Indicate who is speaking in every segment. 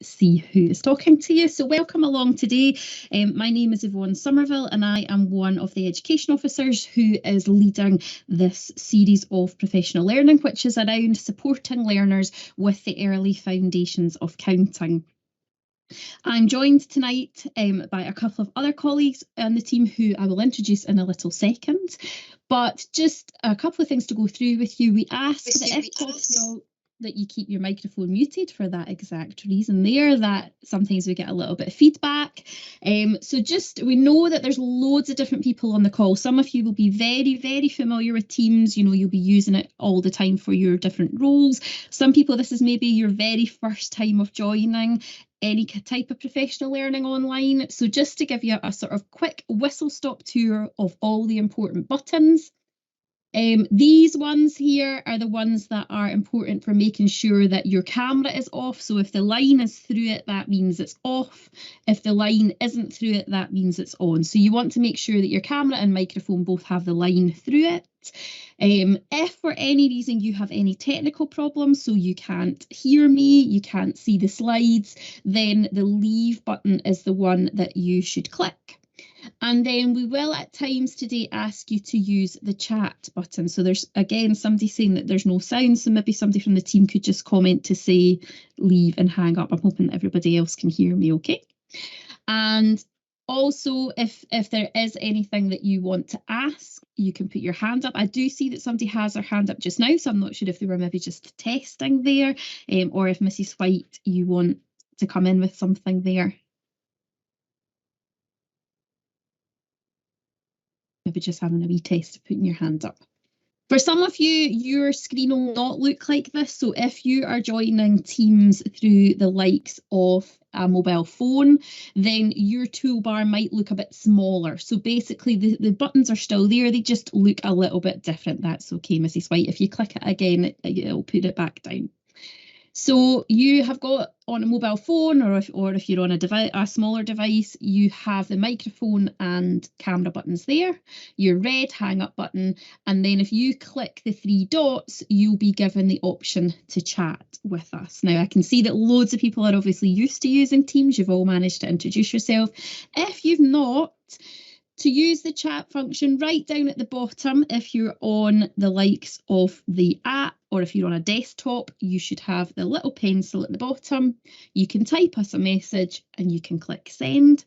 Speaker 1: see who is talking to you. So welcome along today. My name is Yvonne Somerville and I am one of the education officers who is leading this series of professional learning, which is around supporting learners with the early foundations of counting. I'm joined tonight by a couple of other colleagues on the team who I will introduce in a little second. But just a couple of things to go through with you. We ask that if possible that you keep your microphone muted for that exact reason there, that sometimes we get a little bit of feedback. So we know that there's loads of different people on the call. Some of you will be very, very familiar with Teams. You know, you'll be using it all the time for your different roles. Some people, this is maybe your very first time of joining any type of professional learning online. So just to give you a sort of quick whistle-stop tour of all the important buttons. These ones here are the ones that are important for making sure that your camera is off. So if the line is through it, that means it's off. If the line isn't through it, that means it's on. So you want to make sure that your camera and microphone both have the line through it. If for any reason you have any technical problems, so you can't hear me, you can't see the slides, then the leave button is the one that you should click. And then we will at times today ask you to use the chat button. So there's again somebody saying that there's no sound, so maybe somebody from the team could just comment to say leave and hang up. I'm hoping that everybody else can hear me okay. And also, if there is anything that you want to ask, you can put your hand up. I do see that somebody has their hand up just now, so I'm not sure if they were maybe just testing there, or if Mrs. White, you want to come in with something there. Maybe just having a wee test of putting your hand up. For some of you, your screen will not look like this. So if you are joining Teams through the likes of a mobile phone, then your toolbar might look a bit smaller. So basically the buttons are still there. They just look a little bit different. That's okay, Mrs. White. If you click it again, it'll put it back down. So you have got on a mobile phone, or if you're on a smaller device, you have the microphone and camera buttons there, your red hang up button, and then if you click the three dots, you'll be given the option to chat with us. Now I can see that loads of people are obviously used to using Teams. You've all managed to introduce yourself. If you've not, to use the chat function right down at the bottom, if you're on the likes of the app or if you're on a desktop, you should have the little pencil at the bottom. You can type us a message and you can click send.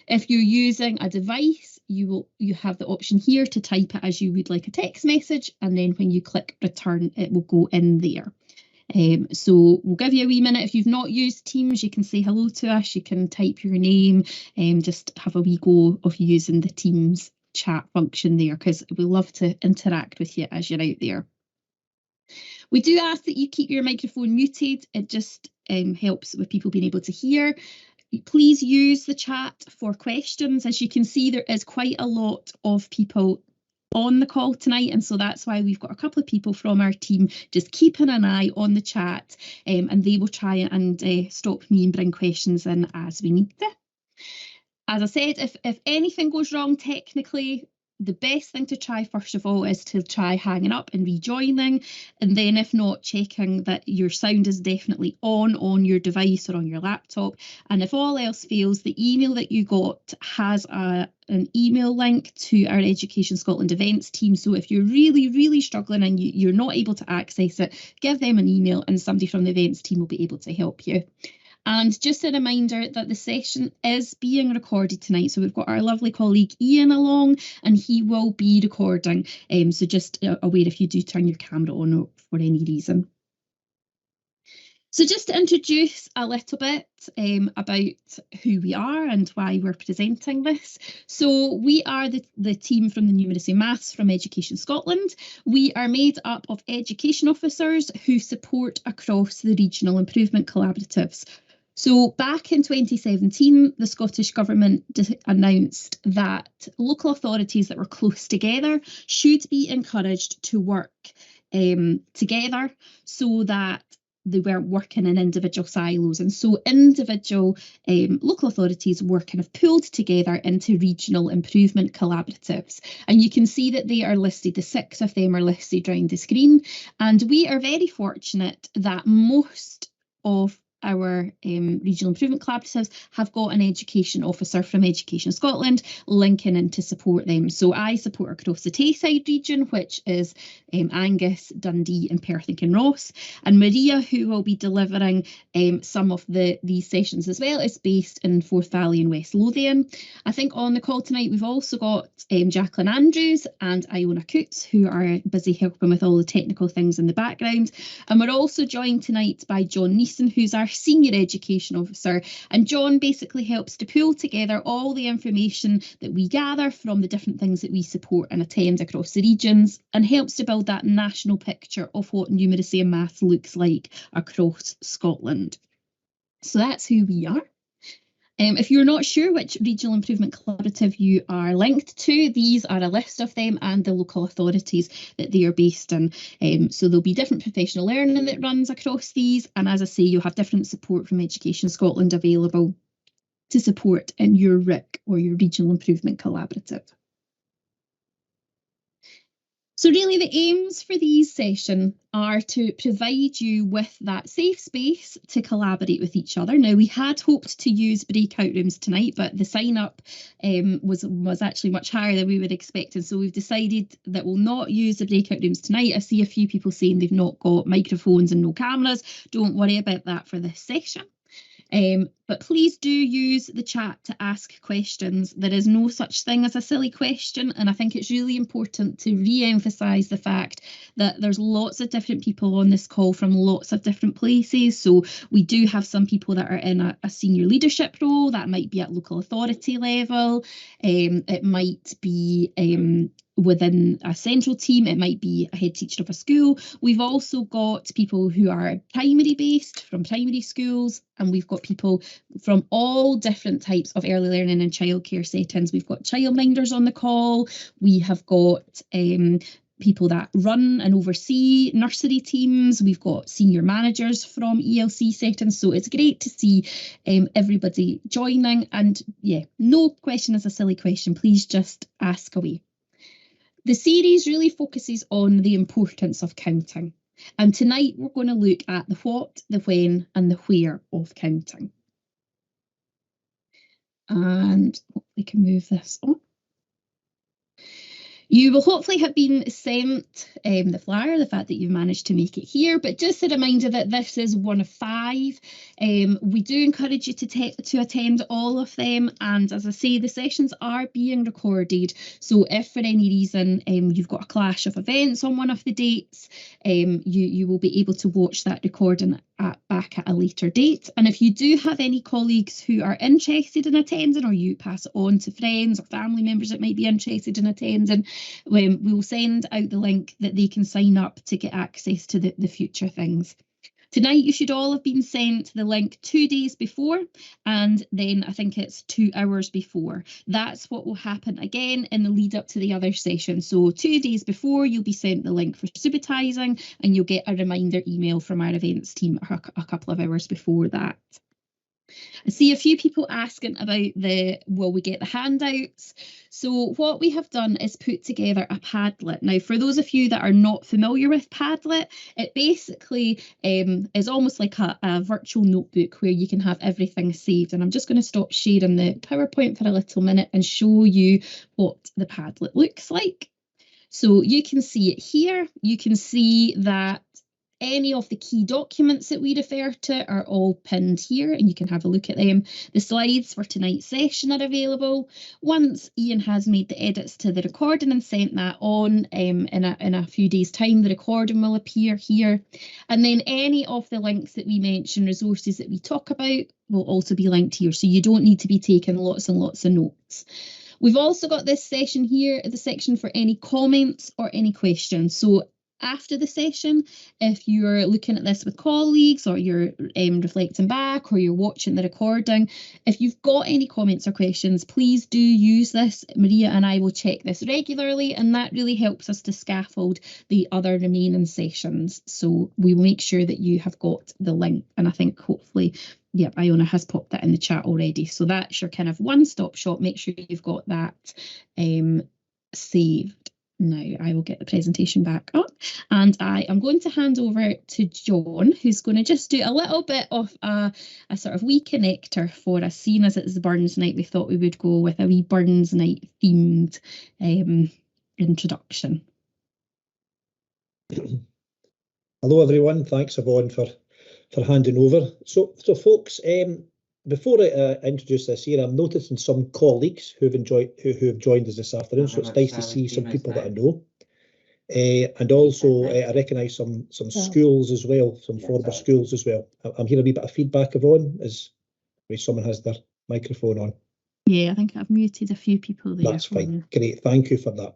Speaker 1: If you're using a device, you have the option here to type it as you would like a text message, and then when you click return, it will go in there. So we'll give you a wee minute. If you've not used Teams, you can say hello to us, you can type your name, and just have a wee go of using the Teams chat function there, because we love to interact with you as you're out there. We do ask that you keep your microphone muted. It just helps with people being able to hear. Please use the chat for questions. As you can see, there is quite a lot of people on the call tonight, and so that's why we've got a couple of people from our team just keeping an eye on the chat, and they will try and stop me and bring questions in as we need to. As I said, if anything goes wrong technically, the best thing to try first of all is to try hanging up and rejoining, and then if not, checking that your sound is definitely on your device or on your laptop. And if all else fails, the email that you got has an email link to our Education Scotland events team. So if you're really, really struggling and you're not able to access it, give them an email and somebody from the events team will be able to help you. And just a reminder that the session is being recorded tonight. So we've got our lovely colleague Ian along, and he will be recording. So just aware if you do turn your camera on for any reason. So just to introduce a little bit about who we are and why we're presenting this. So we are the team from the Numeracy Maths from Education Scotland. We are made up of education officers who support across the regional improvement collaboratives. So back in 2017, the Scottish Government announced that local authorities that were close together should be encouraged to work together so that they weren't working in individual silos. And so individual local authorities were kind of pulled together into regional improvement collaboratives. And you can see that they are listed, the 6 of them are listed around the screen. And we are very fortunate that most of our regional improvement collaboratives have got an education officer from Education Scotland linking in to support them. So I support across the Tayside region, which is Angus, Dundee and Perth and Kinross. And Maria, who will be delivering some of these sessions as well, is based in Forth Valley and West Lothian. I think on the call tonight we've also got Jacqueline Andrews and Iona Coots, who are busy helping with all the technical things in the background. And we're also joined tonight by John Neeson, who's our Senior Education Officer. And John basically helps to pull together all the information that we gather from the different things that we support and attend across the regions, and helps to build that national picture of what numeracy and maths looks like across Scotland. So that's who we are. If you're not sure which Regional Improvement Collaborative you are linked to, these are a list of them and the local authorities that they are based in. So there'll be different professional learning that runs across these. And as I say, you'll have different support from Education Scotland available to support in your RIC or your Regional Improvement Collaborative. So really the aims for these sessions are to provide you with that safe space to collaborate with each other. Now, we had hoped to use breakout rooms tonight, but the sign up was actually much higher than we would expect. And so we've decided that we'll not use the breakout rooms tonight. I see a few people saying they've not got microphones and no cameras. Don't worry about that for this session. But please do use the chat to ask questions. There is no such thing as a silly question, and I think it's really important to re-emphasise the fact that there's lots of different people on this call from lots of different places. So we do have some people that are in a senior leadership role, that might be at local authority level, it might be within a central team, it might be a head teacher of a school. We've also got people who are primary based from primary schools, and we've got people from all different types of early learning and childcare settings. We've got childminders on the call. We have got people that run and oversee nursery teams. We've got senior managers from ELC settings. So it's great to see everybody joining. And yeah, no question is a silly question. Please just ask away. The series really focuses on the importance of counting. And tonight we're going to look at the what, the when, and the where of counting. And we can move this on. You will hopefully have been sent the flyer, the fact that you've managed to make it here, but just a reminder that this is one of 5. We do encourage you to attend all of them, and as I say, the sessions are being recorded, so if for any reason you've got a clash of events on one of the dates, you will be able to watch that recording back at a later date. And if you do have any colleagues who are interested in attending, or you pass it on to friends or family members that might be interested in attending, we'll send out the link that they can sign up to get access to the future things. Tonight you should all have been sent the link 2 days before, and then I think it's 2 hours before. That's what will happen again in the lead up to the other session. So 2 days before you'll be sent the link for Subotising, and you'll get a reminder email from our events team a couple of hours before that. I see a few people asking about will we get the handouts? So what we have done is put together a Padlet. Now, for those of you that are not familiar with Padlet, it basically is almost like a virtual notebook where you can have everything saved. And I'm just going to stop sharing the PowerPoint for a little minute and show you what the Padlet looks like. So you can see it here. You can see that any of the key documents that we refer to are all pinned here, and you can have a look at them. The slides for tonight's session are available. Once Ian has made the edits to the recording and sent that on in a few days' time, the recording will appear here. And then any of the links that we mention, resources that we talk about, will also be linked here. So you don't need to be taking lots and lots of notes. We've also got this session here, the section for any comments or any questions. So after the session, if you're looking at this with colleagues, or you're reflecting back, or you're watching the recording, if you've got any comments or questions, please do use this. Maria and I will check this regularly, and that really helps us to scaffold the other remaining sessions. So we will make sure that you have got the link, and I think hopefully, yep, Iona has popped that in the chat already. So that's your kind of one-stop shop. Make sure you've got that saved. Now I will get the presentation back up, and I am going to hand over to John, who's going to just do a little bit of a sort of wee connector for us. Seeing as it's Burns Night, we thought we would go with a wee Burns Night themed introduction.
Speaker 2: Hello everyone, thanks Yvonne for handing over. So folks, before I introduce this here, I'm noticing some colleagues who have joined us this afternoon, so it's nice to see some people that I know. And also I recognise some schools as well, some former schools as well. I'm hearing a wee bit of feedback, Yvonne, as someone has their microphone on.
Speaker 1: Yeah, I think I've muted a few people there.
Speaker 2: That's fine, great, thank you for that.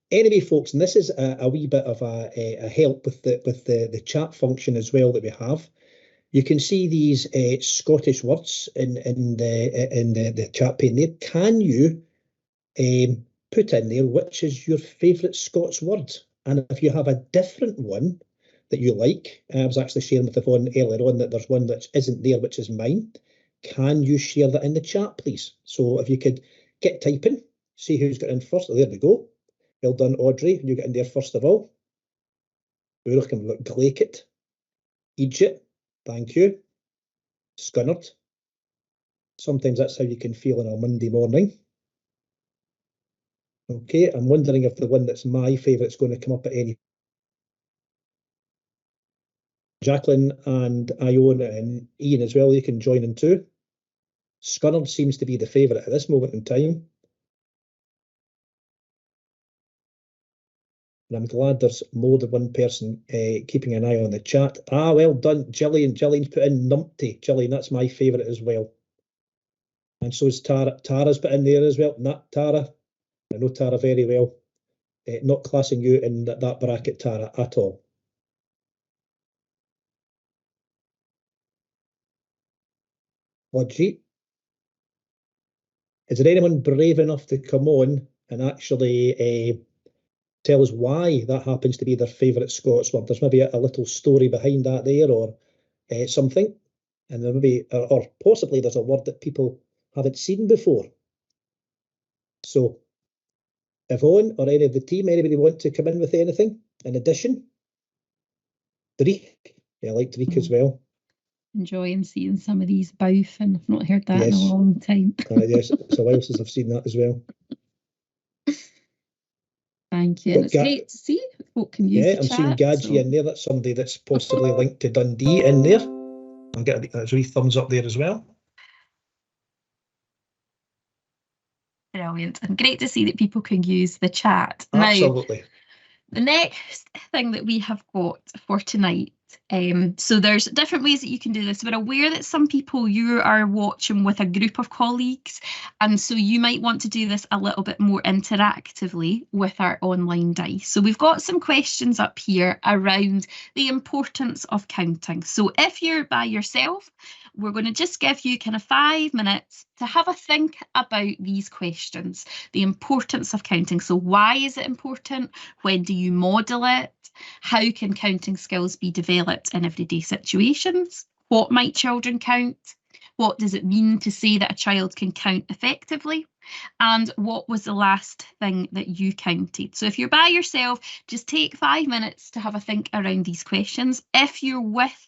Speaker 2: Anyway, folks, and this is a wee bit of a help with the chat function as well that we have. You can see these Scottish words in the chat pane there. Can you put in there which is your favourite Scots word? And if you have a different one that you like, I was actually sharing with Yvonne earlier on that there's one that isn't there, which is mine. Can you share that in the chat, please? So if you could get typing, see who's got in first. Oh, there we go. Well done, Audrey. You get in there first of all. We're looking at Glaikit, Egypt. Thank you. Scunnert. Sometimes that's how you can feel on a Monday morning. Okay, I'm wondering if the one that's my favourite is going to come up at any. Jacqueline and Iona and Ian as well, you can join in too. Scunnert seems to be the favourite at this moment in time. And I'm glad there's more than one person keeping an eye on the chat. Ah, well done, Gillian. Gillian's put in numpty. Gillian, that's my favourite as well. And so is Tara. Tara's put in there as well. Not Tara. I know Tara very well. Not classing you in that bracket, Tara, at all. Audrey, is there anyone brave enough to come on and actually tell us why that happens to be their favourite Scots word? There's maybe a little story behind that there, or something, and there maybe, or possibly there's a word that people haven't seen before. So, Yvonne or any of the team, anybody want to come in with anything in addition? Dreek, yeah, I like Dreek as well.
Speaker 1: Enjoying seeing some of these both, and I've not heard that in a long time.
Speaker 2: Yes, it's a while since I've seen that as well.
Speaker 1: Thank you, and it's great to see folk can use the chat.
Speaker 2: I'm seeing Gadji in there. That's somebody that's possibly linked to Dundee in there. I'm getting a wee thumbs up there as well.
Speaker 1: Brilliant, and great to see that people can use the chat.
Speaker 2: Absolutely.
Speaker 1: Now, the next thing that we have got for tonight, so there's different ways that you can do this. We're aware that some people, you are watching with a group of colleagues, and so you might want to do this a little bit more interactively with our online dice. So we've got some questions up here around the importance of counting. So if you're by yourself, we're going to just give you kind of 5 minutes to have a think about these questions. The importance of counting. So why is it important? When do you model it? How can counting skills be developed in everyday situations? What might children count? What does it mean to say that a child can count effectively? And what was the last thing that you counted? So if you're by yourself, just take 5 minutes to have a think around these questions. If you're with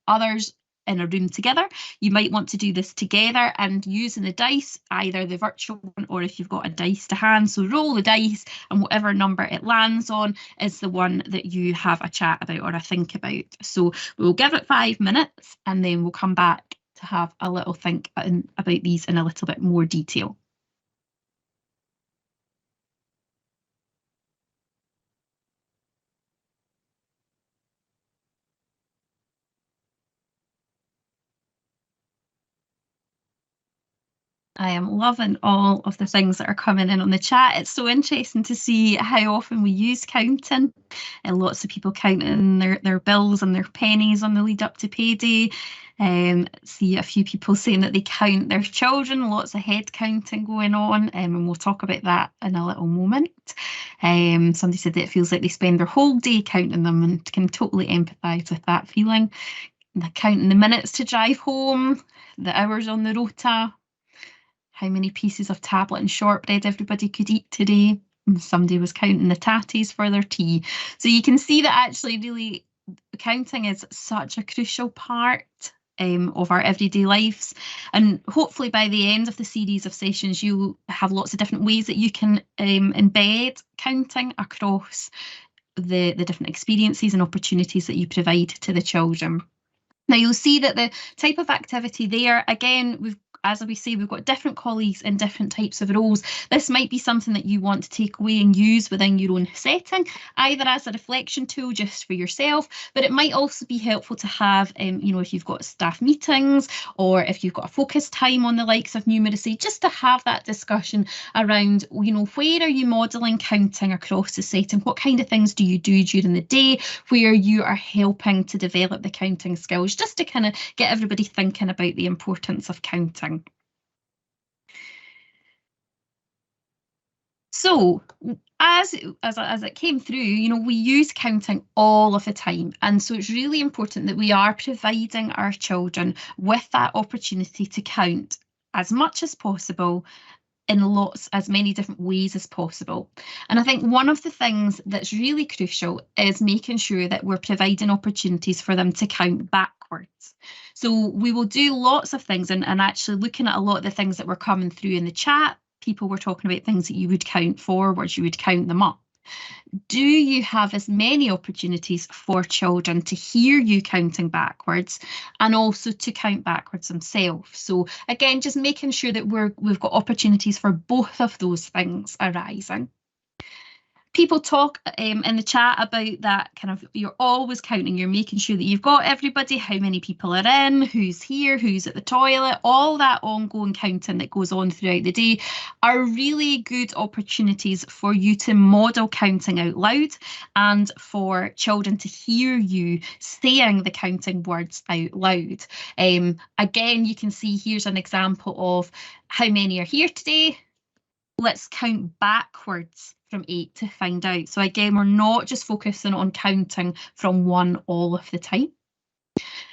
Speaker 1: others in a room together, you might want to do this together and using the dice, either the virtual one or if you've got a dice to hand. So roll the dice and whatever number it lands on is the one that you have a chat about or a think about. So we'll give it 5 minutes and then we'll come back to have a little think about these in a little bit more detail. I am loving all of the things that are coming in on the chat. It's so interesting to see how often we use counting, and lots of people counting their bills and their pennies on the lead up to payday. See a few people saying that they count their children, lots of head counting going on, and we'll talk about that in a little moment. Somebody said that it feels like they spend their whole day counting them and can totally empathise with that feeling. They're counting the minutes to drive home, the hours on the rota, how many pieces of tablet and shortbread everybody could eat today. Somebody was counting the tatties for their tea. So you can see that actually really counting is such a crucial part of our everyday lives. And hopefully by the end of the series of sessions, you'll have lots of different ways that you can embed counting across the different experiences and opportunities that you provide to the children. Now you'll see that the type of activity there, again, as we say, we've got different colleagues in different types of roles. This might be something that you want to take away and use within your own setting, either as a reflection tool just for yourself, but it might also be helpful to have, if you've got staff meetings or if you've got a focus time on the likes of numeracy, just to have that discussion around, where are you modelling counting across the setting? What kind of things do you do during the day where you are helping to develop the counting skills, just to kind of get everybody thinking about the importance of counting. So as it came through, we use counting all of the time. And so it's really important that we are providing our children with that opportunity to count as much as possible in as many different ways as possible. And I think one of the things that's really crucial is making sure that we're providing opportunities for them to count backwards. So we will do lots of things, and actually looking at a lot of the things that were coming through in the chat, people were talking about things that you would count forwards, you would count them up. Do you have as many opportunities for children to hear you counting backwards and also to count backwards themselves? So again, just making sure that we've got opportunities for both of those things arising. People talk in the chat about that kind of, you're always counting, you're making sure that you've got everybody, how many people are in, who's here, who's at the toilet, all that ongoing counting that goes on throughout the day are really good opportunities for you to model counting out loud and for children to hear you saying the counting words out loud. Again, you can see here's an example of how many are here today. Let's count backwards from 8 to find out. So again, we're not just focusing on counting from 1 all of the time.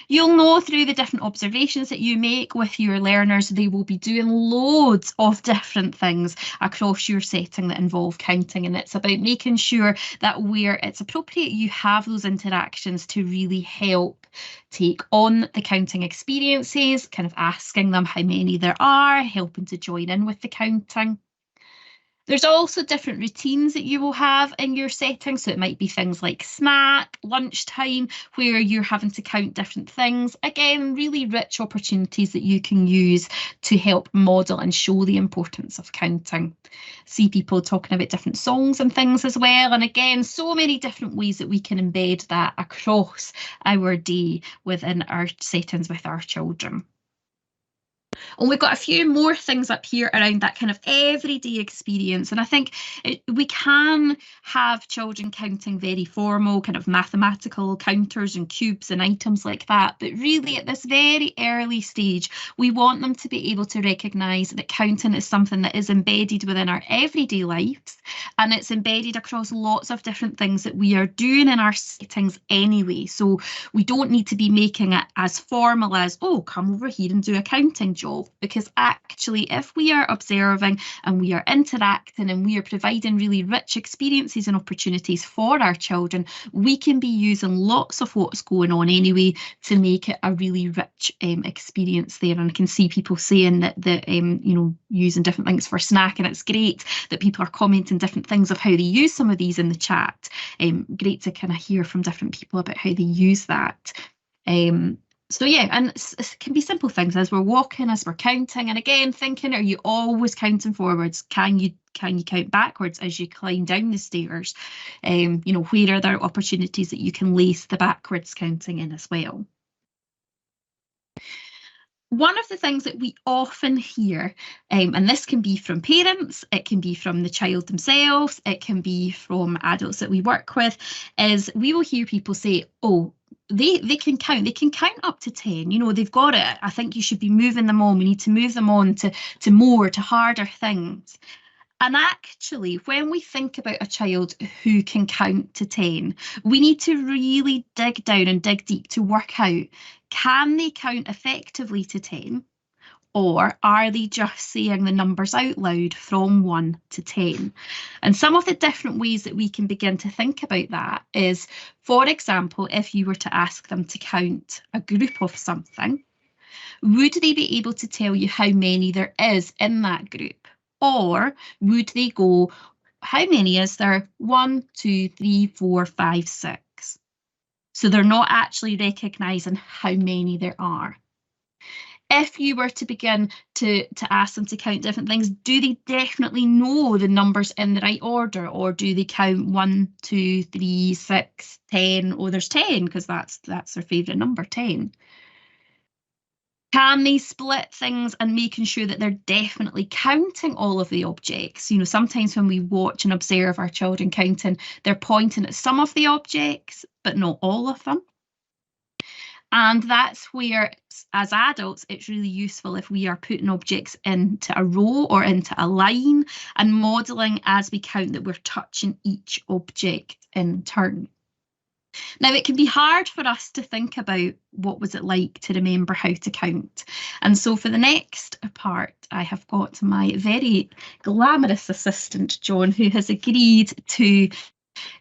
Speaker 1: You'll know through the different observations that you make with your learners, they will be doing loads of different things across your setting that involve counting, and it's about making sure that where it's appropriate, you have those interactions to really help take on the counting experiences, kind of asking them how many there are, helping to join in with the counting. There's also different routines that you will have in your setting. So it might be things like snack, lunchtime, where you're having to count different things. Again, really rich opportunities that you can use to help model and show the importance of counting. See people talking about different songs and things as well. And again, so many different ways that we can embed that across our day within our settings with our children. And we've got a few more things up here around that kind of everyday experience. And I think we can have children counting very formal, kind of mathematical counters and cubes and items like that. But really at this very early stage, we want them to be able to recognise that counting is something that is embedded within our everyday lives. And it's embedded across lots of different things that we are doing in our settings anyway. So we don't need to be making it as formal as, oh, come over here and do a counting job, because actually if we are observing and we are interacting and we are providing really rich experiences and opportunities for our children, we can be using lots of what's going on anyway to make it a really rich experience there. And I can see people saying that using different things for snack, and it's great that people are commenting different things of how they use some of these in the chat. Great to kind of hear from different people about how they use that. So yeah, and it can be simple things as we're walking, as we're counting, and again thinking, are you always counting forwards? Can you count backwards as you climb down the stairs? Where are there opportunities that you can lace the backwards counting in as well? One of the things that we often hear, and this can be from parents, it can be from the child themselves, it can be from adults that we work with, is we will hear people say, oh, they can count up to 10, they've got it. I think you should be moving them on. We need to move them on to more, to harder things. And actually, when we think about a child who can count to 10, we need to really dig down and dig deep to work out, can they count effectively to 10? or are they just saying the numbers out loud from 1 to 10? And some of the different ways that we can begin to think about that is, for example, if you were to ask them to count a group of something, would they be able to tell you how many there is in that group? Or would they go, how many is there? 1, 2, 3, 4, 5, 6. So they're not actually recognising how many there are. If you were to begin to ask them to count different things, do they definitely know the numbers in the right order? Or do they count 1, 2, 3, 6, 10? Oh, there's 10, because that's their favourite number, 10. Can they split things and making sure that they're definitely counting all of the objects? You know, sometimes when we watch and observe our children counting, they're pointing at some of the objects, but not all of them. And that's where, as adults, it's really useful if we are putting objects into a row or into a line and modelling as we count that we're touching each object in turn. Now, it can be hard for us to think about what was it like to remember how to count. And so for the next part, I have got my very glamorous assistant, John, who has agreed to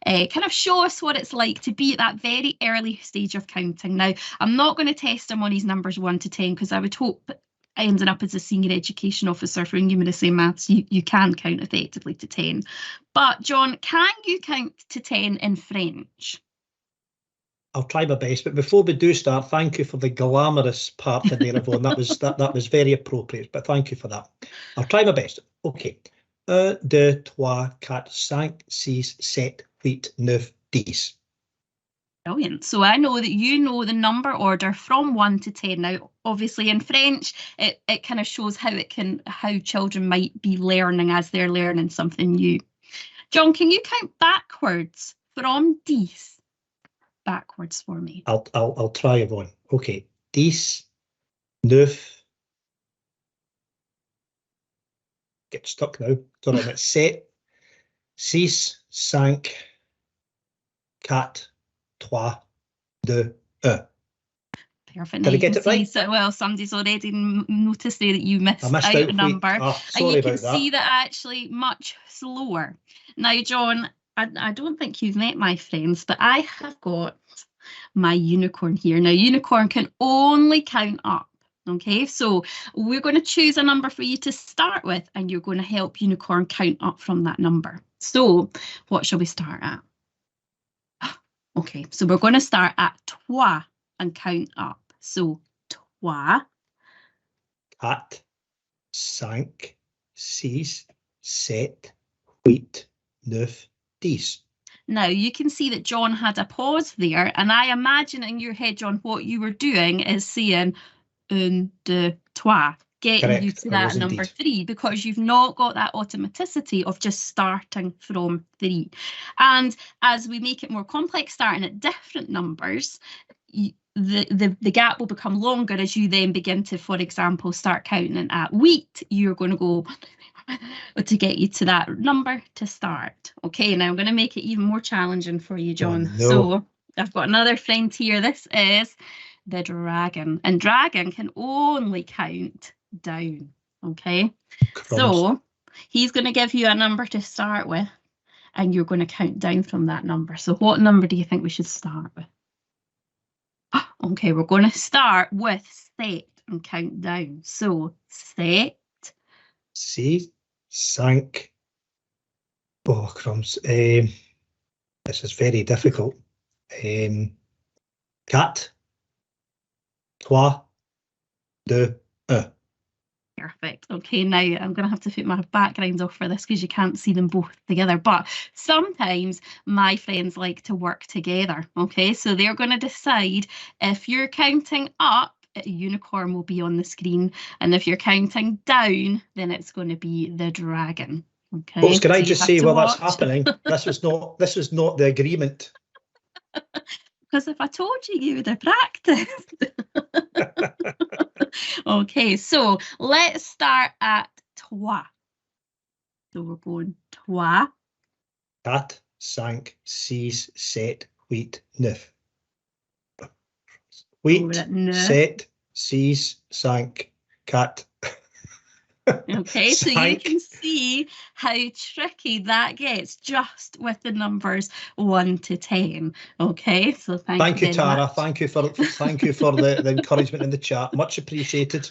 Speaker 1: kind of show us what it's like to be at that very early stage of counting. Now, I'm not going to test him on his numbers 1 to 10, because I would hope ending up as a senior education officer for numeracy and maths, you can count effectively to 10. But John, can you count to 10 in French?
Speaker 2: I'll try my best, but before we do start, thank you for the glamorous part in there, Yvonne. That was very appropriate, but thank you for that. I'll try my best. Okay. 1, 2, 3, 4, 5, 6, 7, 8, 9, 10.
Speaker 1: Brilliant. So I know that you know the number order from 1 to 10. Now, obviously in French, it kind of shows how children might be learning as they're learning something new. John, can you count backwards from 10? Backwards for me.
Speaker 2: I'll try, Yvonne. Okay. 10, 9. Get stuck now. Sorry, it's 7, 6, 5, 4, 3, 2, 1.
Speaker 1: Perfect.
Speaker 2: Did I get it right?
Speaker 1: So, well, somebody's already noticed there that you missed out a number.
Speaker 2: Sorry, and
Speaker 1: you can see that actually much slower. Now, John, I don't think you've met my friends, but I have got my unicorn here. Now, unicorn can only count up. Okay, so we're going to choose a number for you to start with, and you're going to help unicorn count up from that number. So what shall we start at? Okay, so we're going to start at 3 and count up. So 3, 4,
Speaker 2: 5, 6, 7, 8, 9, 10.
Speaker 1: Now, you can see that John had a pause there, and I imagine in your head, John, what you were doing is saying 1, 2, 3, getting
Speaker 2: Correct.
Speaker 1: you to that number 3, because you've not got that automaticity of just starting from 3. And as we make it more complex, starting at different numbers, the gap will become longer as you then begin to, for example, start counting at wheat. You're going to go to get you to that number to start. Okay, now I'm going to make it even more challenging for you, John.
Speaker 2: Oh, no.
Speaker 1: So I've got another friend here. This is the dragon, and dragon can only count down. Okay, so he's going to give you a number to start with, and you're going to count down from that number. So what number do you think we should start with? Okay, we're going to start with set and count down. So set.
Speaker 2: 6, 5. Oh, crumbs. This is very difficult. 4, 3, 2, 1.
Speaker 1: Perfect. Okay, now I'm going to have to put my background off for this because you can't see them both together. But sometimes my friends like to work together. Okay, so they're going to decide if you're counting up, a unicorn will be on the screen, and if you're counting down, then it's going to be the dragon. Okay.
Speaker 2: Folks, can I
Speaker 1: so
Speaker 2: just say while that's happening, this was not the agreement.
Speaker 1: Because if I told you, you would have practiced. Okay, so let's start at 3. So we're going 3.
Speaker 2: 4, 5, 6, 7, 8, 9. 8, 7, 6, 5, 4,
Speaker 1: Okay, so you can see how tricky that gets just with the numbers 1 to 10. Okay, so thank you,
Speaker 2: Tara.
Speaker 1: much.
Speaker 2: Thank you for the encouragement in the chat. Much appreciated.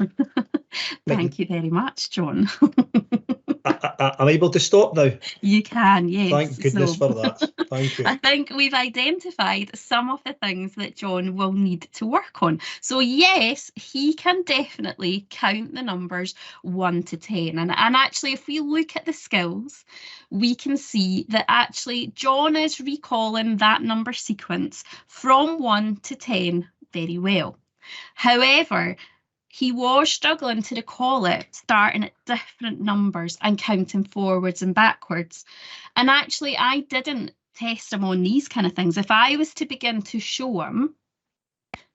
Speaker 1: Thank you very much, John.
Speaker 2: I'm able to stop now.
Speaker 1: You can, yes.
Speaker 2: Thank goodness for that. Thank you.
Speaker 1: I think we've identified some of the things that John will need to work on. So yes, he can definitely count the numbers 1 to 10. And actually, if we look at the skills, we can see that actually John is recalling that number sequence from 1 to 10 very well. However, he was struggling to recall it, starting at different numbers and counting forwards and backwards. And actually, I didn't test him on these kind of things. If I was to begin to show him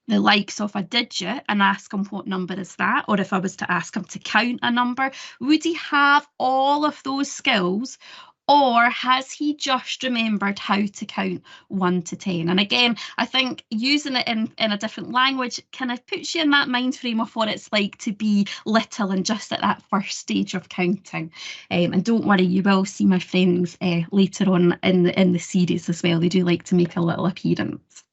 Speaker 1: the likes of a digit and ask him what number is that, or if I was to ask him to count a number, would he have all of those skills? Or has he just remembered how to count 1 to 10? And again, I think using it in a different language kind of puts you in that mind frame of what it's like to be little and just at that first stage of counting. And don't worry, you will see my friends later on in the series as well. They do like to make a little appearance.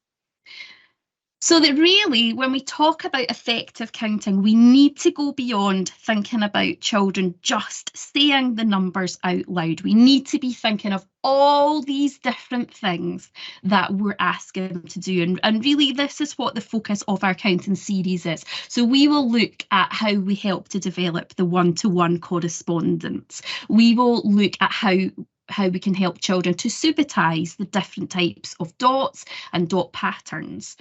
Speaker 1: So that really, when we talk about effective counting, we need to go beyond thinking about children just saying the numbers out loud. We need to be thinking of all these different things that we're asking them to do. And really, this is what the focus of our counting series is. So we will look at how we help to develop the one-to-one correspondence. We will look at how we can help children to subitize the different types of dots and dot patterns.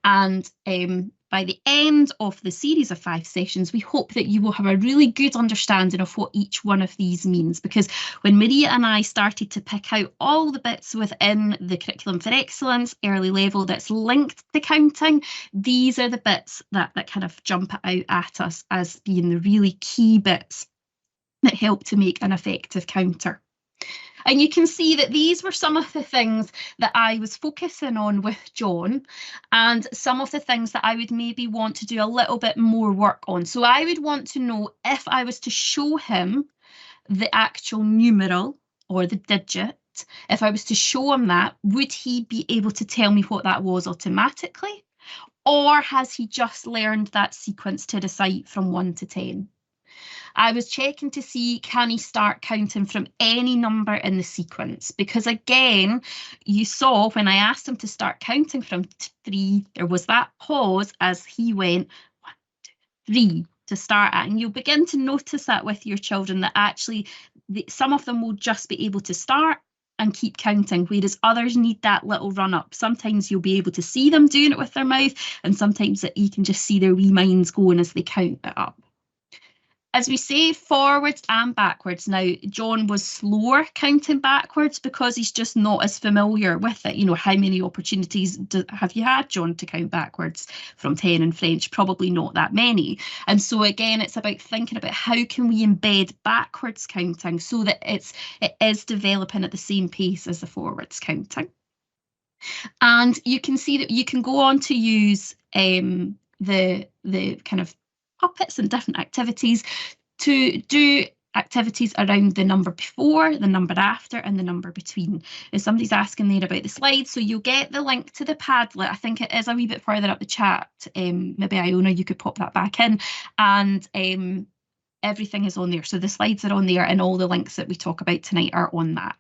Speaker 1: And by the end of the series of 5 sessions, we hope that you will have a really good understanding of what each one of these means, because when Maria and I started to pick out all the bits within the Curriculum for Excellence early level that's linked to counting, these are the bits that kind of jump out at us as being the really key bits that help to make an effective counter. And you can see that these were some of the things that I was focusing on with John, and some of the things that I would maybe want to do a little bit more work on. So I would want to know if I was to show him the actual numeral or the digit, if I was to show him that, would he be able to tell me what that was automatically? Or has he just learned that sequence to recite from 1 to 10? I was checking to see, can he start counting from any number in the sequence? Because again, you saw when I asked him to start counting from 3, there was that pause as he went 1, 2, 3 to start at. And you'll begin to notice that with your children, that actually some of them will just be able to start and keep counting, whereas others need that little run up. Sometimes you'll be able to see them doing it with their mouth, and sometimes you can just see their wee minds going as they count it up. As we say, forwards and backwards. Now, John was slower counting backwards because he's just not as familiar with it. You know, how many opportunities have you had, John, to count backwards from 10 in French? Probably not that many. And so again, it's about thinking about how can we embed backwards counting so that it is developing at the same pace as the forwards counting. And you can see that you can go on to use the kind of puppets and different activities to do activities around the number before, the number after, and the number between. If somebody's asking there about the slides, so you'll get the link to the Padlet. I think it is a wee bit further up the chat. Maybe Iona, you could pop that back in, and everything is on there. So the slides are on there, and all the links that we talk about tonight are on that.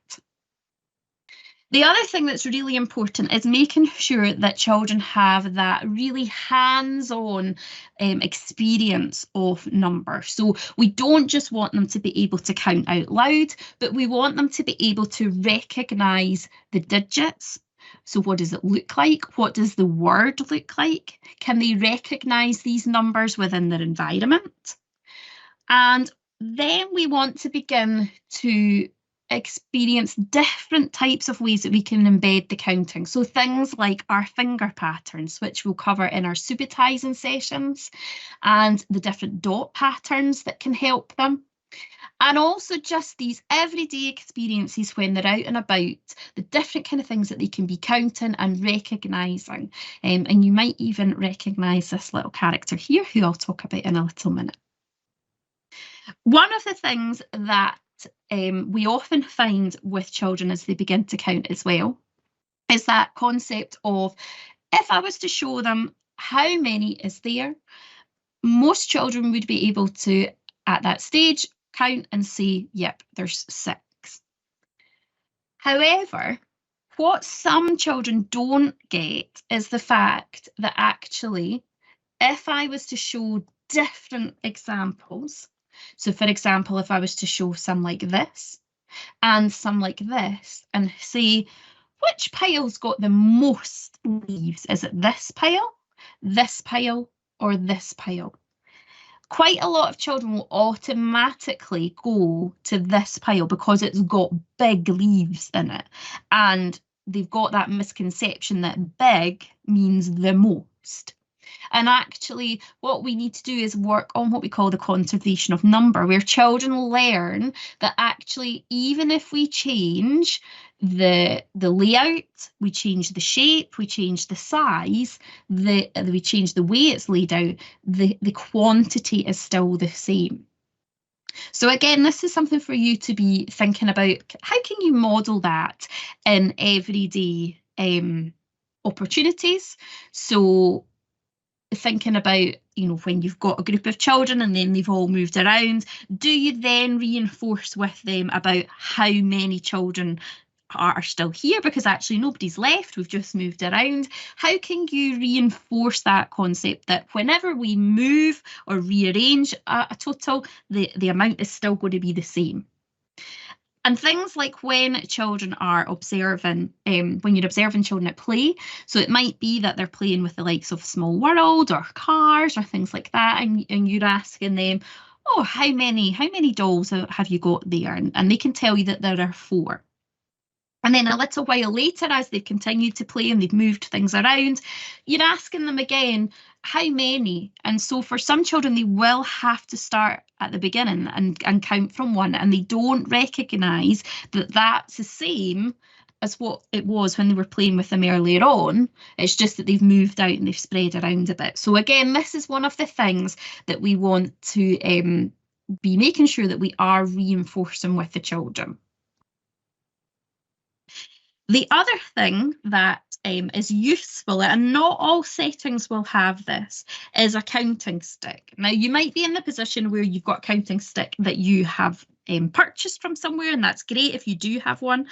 Speaker 1: The other thing that's really important is making sure that children have that really hands-on experience of numbers. So we don't just want them to be able to count out loud, but we want them to be able to recognise the digits. So what does it look like? What does the word look like? Can they recognise these numbers within their environment? And then we want to begin to experience different types of ways that we can embed the counting. So things like our finger patterns, which we'll cover in our subitizing sessions, and the different dot patterns that can help them. And also just these everyday experiences when they're out and about, the different kind of things that they can be counting and recognising. And you might even recognise this little character here, who I'll talk about in a little minute. One of the things that we often find with children as they begin to count as well is that concept of, if I was to show them how many is there, most children would be able to, at that stage, count and say, yep, there's 6. However, what some children don't get is the fact that actually, if I was to show different examples, so for example, if I was to show some like this and some like this and say, which pile's got the most leaves? Is it this pile, or this pile? Quite a lot of children will automatically go to this pile because it's got big leaves in it. And they've got that misconception that big means the most. And actually, what we need to do is work on what we call the conservation of number, where children learn that actually, even if we change the layout, we change the shape, we change the size, we change the way it's laid out, the quantity is still the same. So again, this is something for you to be thinking about. How can you model that in everyday opportunities? So thinking about, when you've got a group of children and then they've all moved around, do you then reinforce with them about how many children are still here, because actually nobody's left, we've just moved around? How can you reinforce that concept that whenever we move or rearrange a total, the amount is still going to be the same? And things like when children are observing, when you're observing children at play, so it might be that they're playing with the likes of Small World or cars or things like that, and you're asking them, oh, how many dolls have you got there? And they can tell you that there are 4. And then a little while later, as they've continued to play and they've moved things around, you're asking them again, how many? And so for some children, they will have to start at the beginning and count from 1, and they don't recognise that that's the same as what it was when they were playing with them earlier on. It's just that they've moved out and they've spread around a bit. So again, this is one of the things that we want to be making sure that we are reinforcing with the children. The other thing that is useful, and not all settings will have this, is a counting stick. Now, you might be in the position where you've got a counting stick that you have purchased from somewhere, and that's great if you do have one.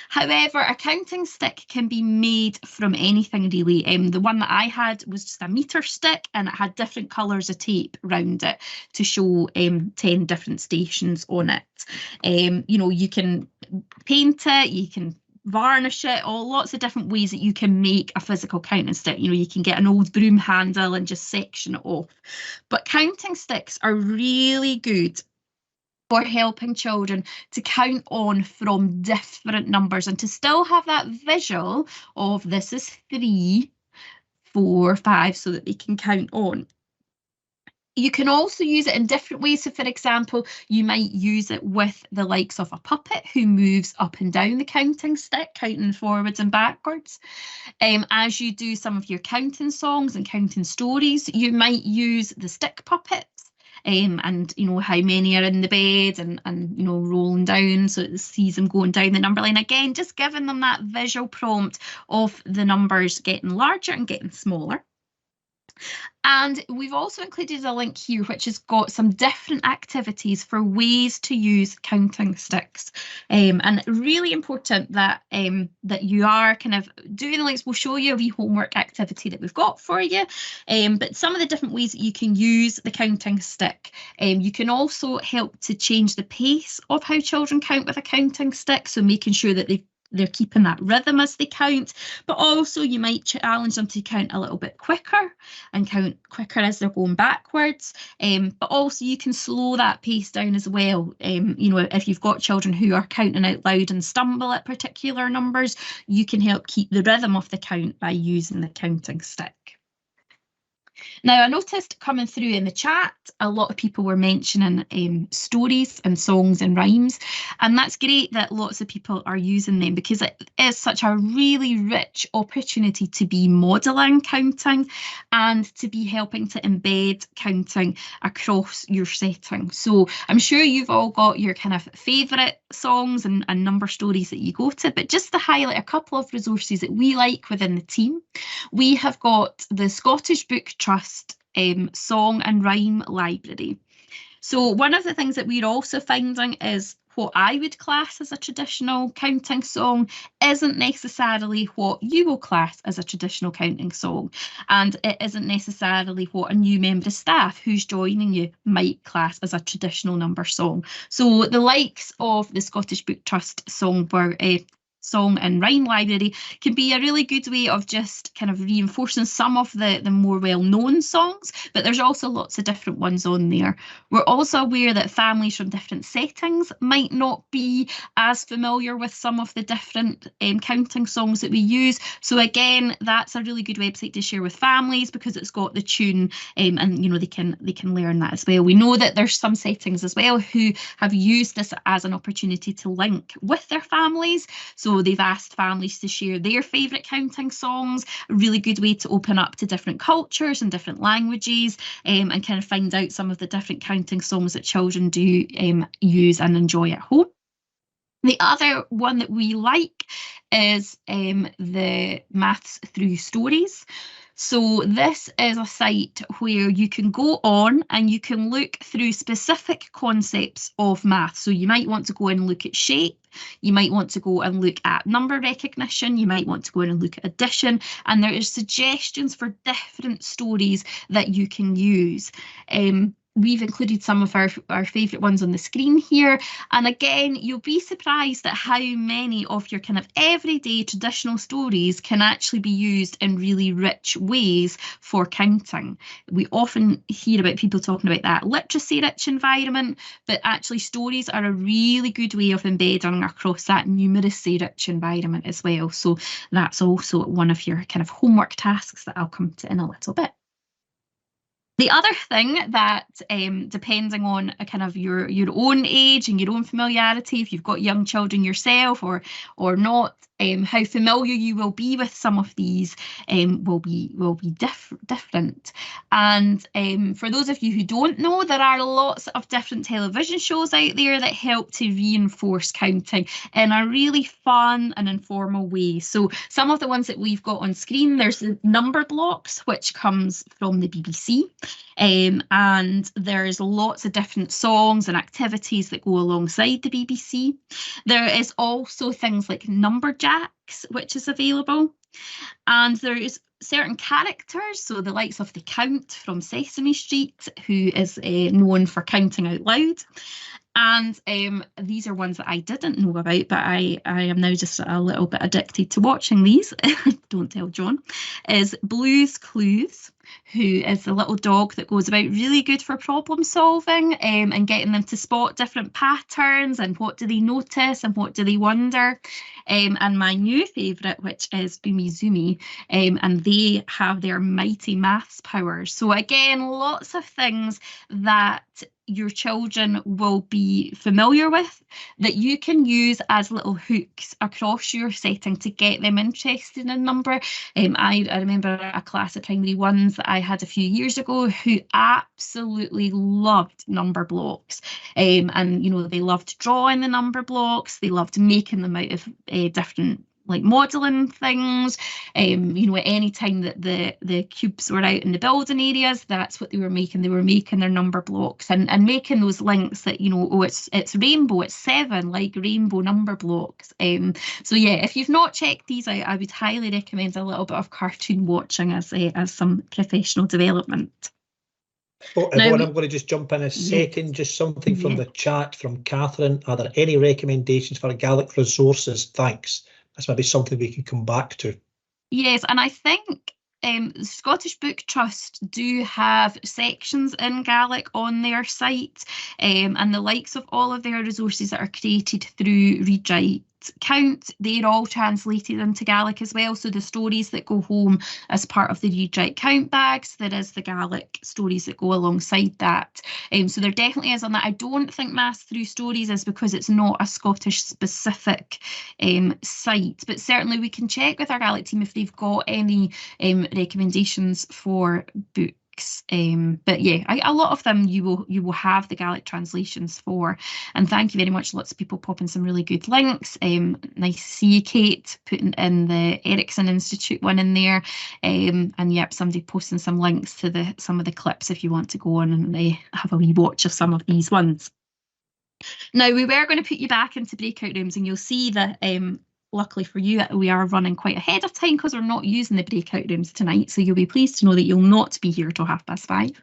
Speaker 1: However, a counting stick can be made from anything really. The one that I had was just a meter stick, and it had different colours of tape around it to show 10 different stations on it. You can paint it, you can varnish it, lots of different ways that you can make a physical counting stick. You can get an old broom handle and just section it off. But counting sticks are really good for helping children to count on from different numbers and to still have that visual of this is 3, 4, 5, so that they can count on. You can also use it in different ways. So, for example, you might use it with the likes of a puppet who moves up and down the counting stick, counting forwards and backwards. As you do some of your counting songs and counting stories, you might use the stick puppets. And how many are in the bed and rolling down, so it sees them going down the number line. Again, just giving them that visual prompt of the numbers getting larger and getting smaller. And we've also included a link here which has got some different activities for ways to use counting sticks. And really important that that you are kind of doing the links. We'll show you a wee homework activity that we've got for you. But some of the different ways that you can use the counting stick. You can also help to change the pace of how children count with a counting stick. So making sure that they're keeping that rhythm as they count, but also you might challenge them to count a little bit quicker and count quicker as they're going backwards. But also you can slow that pace down as well. If you've got children who are counting out loud and stumble at particular numbers, you can help keep the rhythm of the count by using the counting stick. Now, I noticed coming through in the chat, a lot of people were mentioning stories and songs and rhymes, and that's great that lots of people are using them, because it is such a really rich opportunity to be modelling counting and to be helping to embed counting across your setting. So I'm sure you've all got your kind of favourite songs and number stories that you go to, but just to highlight a couple of resources that we like within the team, we have got the Scottish Book Trust Song and Rhyme Library. So one of the things that we're also finding is what I would class as a traditional counting song isn't necessarily what you will class as a traditional counting song, and it isn't necessarily what a new member of staff who's joining you might class as a traditional number song. So the likes of the Scottish Book Trust Song and Rhyme Library can be a really good way of just kind of reinforcing some of the more well-known songs, but there's also lots of different ones on there. We're also aware that families from different settings might not be as familiar with some of the different counting songs that we use. So again, that's a really good website to share with families, because it's got the tune and you know they can learn that as well. We know that there's some settings as well who have used this as an opportunity to link with their families. So they've asked families to share their favourite counting songs, a really good way to open up to different cultures and different languages, and kind of find out some of the different counting songs that children do use and enjoy at home. The other one that we like is the Maths Through Stories. So this is a site where you can go on and you can look through specific concepts of math. So you might want to go and look at shape, you might want to go and look at number recognition, you might want to go in and look at addition, and there are suggestions for different stories that you can use. We've included some of our favourite ones on the screen here. And again, you'll be surprised at how many of your kind of everyday traditional stories can actually be used in really rich ways for counting. We often hear about people talking about that literacy-rich environment, but actually stories are a really good way of embedding across that numeracy-rich environment as well. So that's also one of your kind of homework tasks that I'll come to in a little bit. The other thing that, depending on a kind of your own age and your own familiarity, if you've got young children yourself or not, how familiar you will be with some of these will be different. And for those of you who don't know, there are lots of different television shows out there that help to reinforce counting in a really fun and informal way. So some of the ones that we've got on screen, there's the Number Blocks, which comes from the BBC. And there's lots of different songs and activities that go alongside the BBC. There is also things like Numberjacks, which is available. And there is certain characters, so the likes of the Count from Sesame Street, who is known for counting out loud. And these are ones that I didn't know about, but I am now just a little bit addicted to watching these. Don't tell John. Is Blue's Clues, who is the little dog that goes about, really good for problem solving and getting them to spot different patterns and what do they notice and what do they wonder. And my new favourite, which is Umizoomi, and they have their mighty maths powers. So again, lots of things that your children will be familiar with that you can use as little hooks across your setting to get them interested in number. I remember a class of primary ones that I had a few years ago who absolutely loved number blocks, and you know, they loved drawing the number blocks, they loved making them out of different like modelling things. You know, at any time that the cubes were out in the building areas, that's what they were making. They were making their number blocks and making those links that, you know, oh, it's rainbow, it's 7, like rainbow number blocks. So yeah, if you've not checked these out, I would highly recommend a little bit of cartoon watching as some professional development.
Speaker 2: Oh, Yvonne, I'm going to just jump in a second. Just something from the chat from Catherine. Are there any recommendations for Gaelic resources? Thanks. That's maybe something we can come back to. Yes, and I think Scottish Book Trust do have sections in Gaelic on their site, and the likes of all of their resources that are created through Read Write
Speaker 1: count, they're all translated into Gaelic as well. So the stories that go home as part of the Read Write Count bags, there is the Gaelic stories that go alongside that. So there definitely is on that. I don't think Maths Through Stories is because it's not a Scottish specific site, but certainly we can check with our Gaelic team if they've got any recommendations for books. But yeah, a lot of them you will have the Gaelic translations for. And thank you very much. Lots of people popping some really good links. Nice to see you, Kate, putting in the Ericsson Institute one in there. And yep, somebody posting some links to some of the clips if you want to go on and have a wee watch of some of these ones. Now, we were going to put you back into breakout rooms, and you'll see that luckily for you, we are running quite ahead of time because we're not using the breakout rooms tonight. So you'll be pleased to know that you'll not be here till 5:30.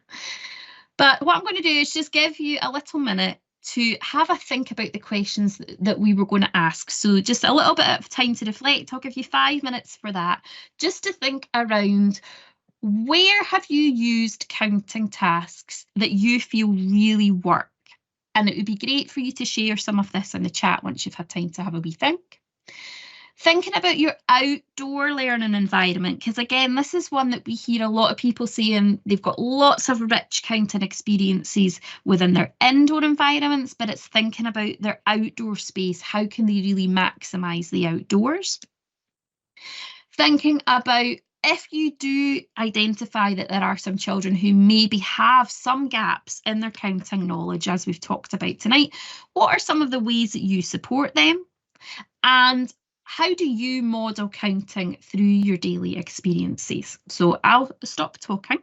Speaker 1: But what I'm going to do is just give you a little minute to have a think about the questions that we were going to ask. So just a little bit of time to reflect. I'll give you 5 minutes for that, just to think around where have you used counting tasks that you feel really work? And it would be great for you to share some of this in the chat once you've had time to have a wee think. Thinking about your outdoor learning environment, because again, this is one that we hear a lot of people saying they've got lots of rich counting experiences within their indoor environments, but it's thinking about their outdoor space. How can they really maximise the outdoors? Thinking about if you do identify that there are some children who maybe have some gaps in their counting knowledge, as we've talked about tonight, what are some of the ways that you support them? And how do you model counting through your daily experiences? So I'll stop talking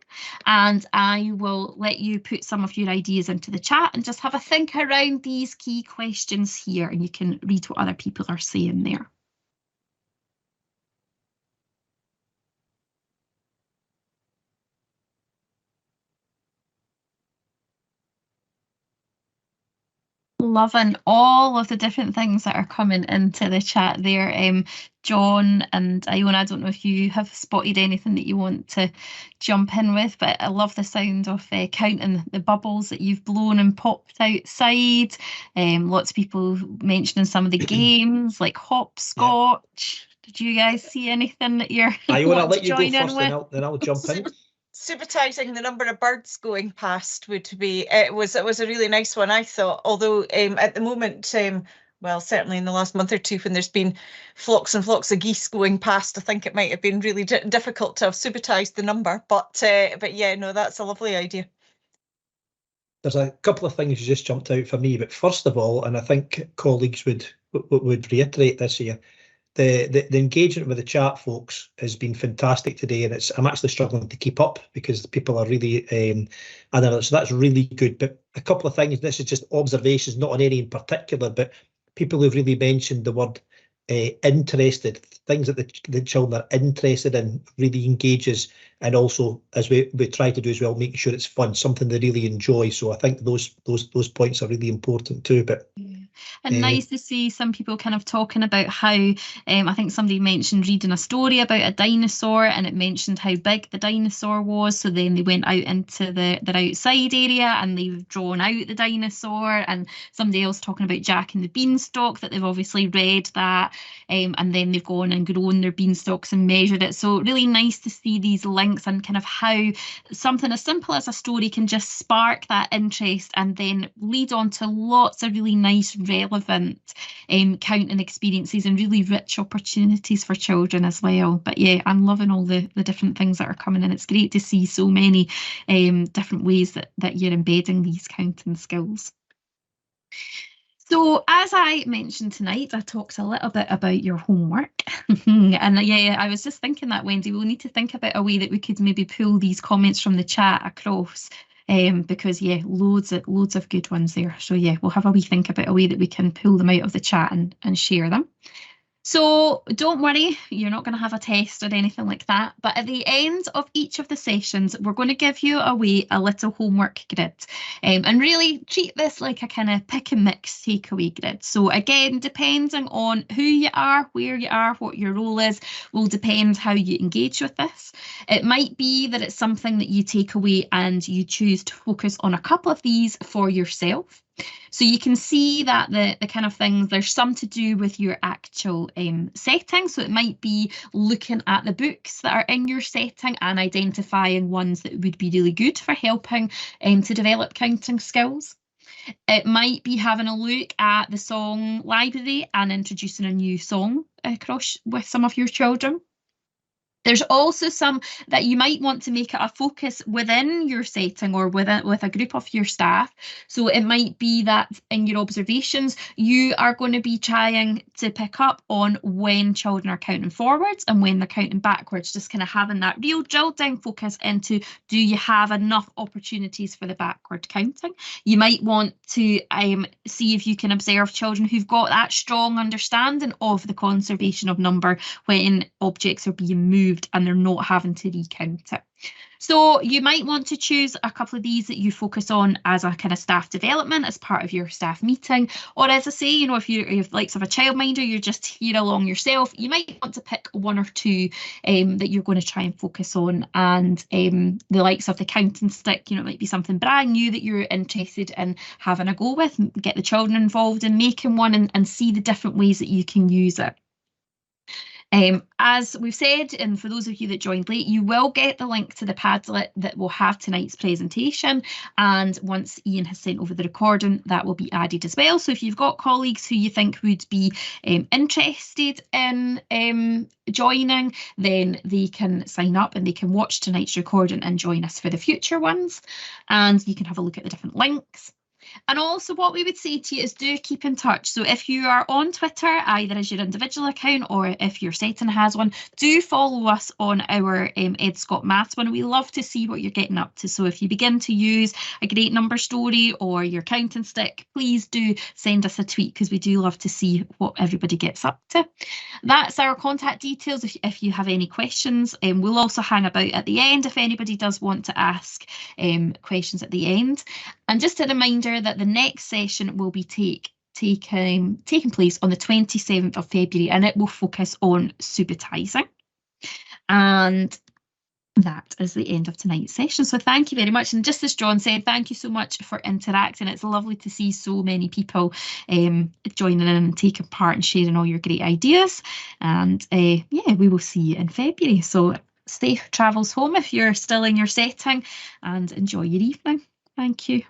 Speaker 1: and I will let you put some of your ideas into the chat and just have a think around these key questions here, and you can read what other people are saying there. Loving all of the different things that are coming into the chat there. John and Iona, I don't know if you have spotted anything that you want to jump in with, but I love the sound of counting the bubbles that you've blown and popped outside. Lots of people mentioning some of the games like hopscotch. Yeah. Did you guys see anything that you're
Speaker 2: Iona, I'll let you go first, then I'll jump in.
Speaker 3: Supertising the number of birds going past would be, it was a really nice one, I thought, although at the moment, well, certainly in the last month or two when there's been flocks and flocks of geese going past, I think it might have been really difficult to have supertised the number, but yeah, no, that's a lovely idea.
Speaker 2: There's a couple of things just jumped out for me, but first of all, and I think colleagues would reiterate this here, the engagement with the chat, folks, has been fantastic today, and I'm actually struggling to keep up because people are really I don't know, so that's really good. But a couple of things, this is just observations, not on any in particular, but people who've really mentioned the word interested, things that the children are interested in really engages, and also, as we try to do as well, making sure it's fun, something they really enjoy. So I think those points are really important too. But
Speaker 1: and nice to see some people kind of talking about how I think somebody mentioned reading a story about a dinosaur, and it mentioned how big the dinosaur was. So then they went out into their outside area and they've drawn out the dinosaur, and somebody else talking about Jack and the Beanstalk, that they've obviously read that, and then they've gone and grown their beanstalks and measured it. So really nice to see these links and kind of how something as simple as a story can just spark that interest and then lead on to lots of really nice, relevant counting experiences and really rich opportunities for children as well. But yeah, I'm loving all the different things that are coming in. It's great to see so many different ways that you're embedding these counting skills. So as I mentioned tonight, I talked a little bit about your homework. And yeah, I was just thinking that, Wendy, we'll need to think about a way that we could maybe pull these comments from the chat across. Because yeah, loads of good ones there. So yeah, we'll have a wee think about a way that we can pull them out of the chat and share them. So don't worry, you're not going to have a test or anything like that. But at the end of each of the sessions, we're going to give you a little homework grid, and really treat this like a kind of pick and mix takeaway grid. So again, depending on who you are, where you are, what your role is, will depend how you engage with this. It might be that it's something that you take away and you choose to focus on a couple of these for yourself. So you can see that the kind of things, there's some to do with your actual setting. So it might be looking at the books that are in your setting and identifying ones that would be really good for helping to develop counting skills. It might be having a look at the song library and introducing a new song across with some of your children. There's also some that you might want to make it a focus within your setting or with a group of your staff. So it might be that in your observations, you are going to be trying to pick up on when children are counting forwards and when they're counting backwards, just kind of having that real drilled down focus into, do you have enough opportunities for the backward counting? You might want to see if you can observe children who've got that strong understanding of the conservation of number when objects are being moved and they're not having to recount it. So you might want to choose a couple of these that you focus on as a kind of staff development as part of your staff meeting. Or as I say, you know, if you're likes of a childminder, you're just here along yourself, you might want to pick one or two that you're going to try and focus on. And the likes of the counting stick, you know, it might be something brand new that you're interested in having a go with, get the children involved in making one and see the different ways that you can use it. As we've said, and for those of you that joined late, you will get the link to the Padlet that will have tonight's presentation. And once Ian has sent over the recording, that will be added as well. So if you've got colleagues who you think would be interested in joining, then they can sign up and they can watch tonight's recording and join us for the future ones. And you can have a look at the different links. And also what we would say to you is do keep in touch. So if you are on Twitter, either as your individual account or if your setting has one, do follow us on our Ed Scott Maths one. We love to see what you're getting up to. So if you begin to use a great number story or your counting stick, please do send us a tweet because we do love to see what everybody gets up to. That's our contact details if you have any questions. We'll also hang about at the end if anybody does want to ask questions at the end. And just a reminder that the next session will be taking place on the 27th of February and it will focus on subotising. And that is the end of tonight's session. So thank you very much. And just as John said, thank you so much for interacting. It's lovely to see so many people joining in and taking part and sharing all your great ideas. And yeah, we will see you in February. So safe travels home if you're still in your setting and enjoy your evening. Thank you.